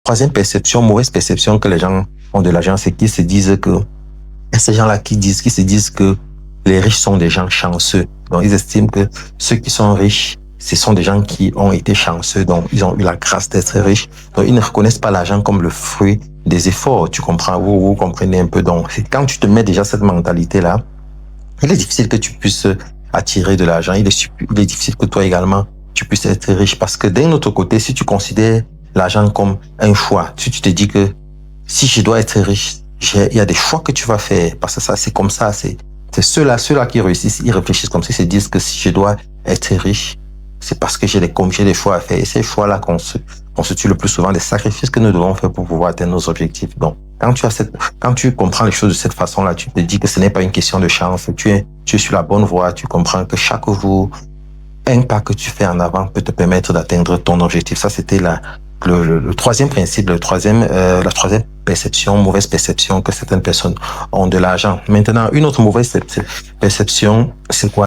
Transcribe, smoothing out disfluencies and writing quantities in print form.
Troisième perception, mauvaise perception que les gens ont de l'argent, c'est qu'ils se disent que, et ces gens-là qui se disent que les riches sont des gens chanceux. Donc, ils estiment que ceux qui sont riches, ce sont des gens qui ont été chanceux, donc ils ont eu la grâce d'être riches. Donc, ils ne reconnaissent pas l'argent comme le fruit des efforts. Tu comprends? Vous comprenez un peu. Donc, quand tu te mets déjà cette mentalité-là, il est difficile que tu puisses attirer de l'argent. Il est difficile que toi également, tu puisses être riche. Parce que d'un autre côté, si tu considères l'argent comme un choix, si tu te dis que si je dois être riche, il y a des choix que tu vas faire. Parce que ça, c'est comme ça. C'est ceux-là qui réussissent, ils réfléchissent comme ça, ils se disent que si je dois être riche, c'est parce que j'ai des choix à faire. Et ces choix-là constituent le plus souvent des sacrifices que nous devons faire pour pouvoir atteindre nos objectifs. Donc, quand tu comprends les choses de cette façon-là, tu te dis que ce n'est pas une question de chance. Tu es sur la bonne voie. Tu comprends que chaque jour, un pas que tu fais en avant peut te permettre d'atteindre ton objectif. Ça, c'était le troisième principe, la troisième perception, mauvaise perception que certaines personnes ont de l'argent. Maintenant, une autre mauvaise perception, c'est quoi?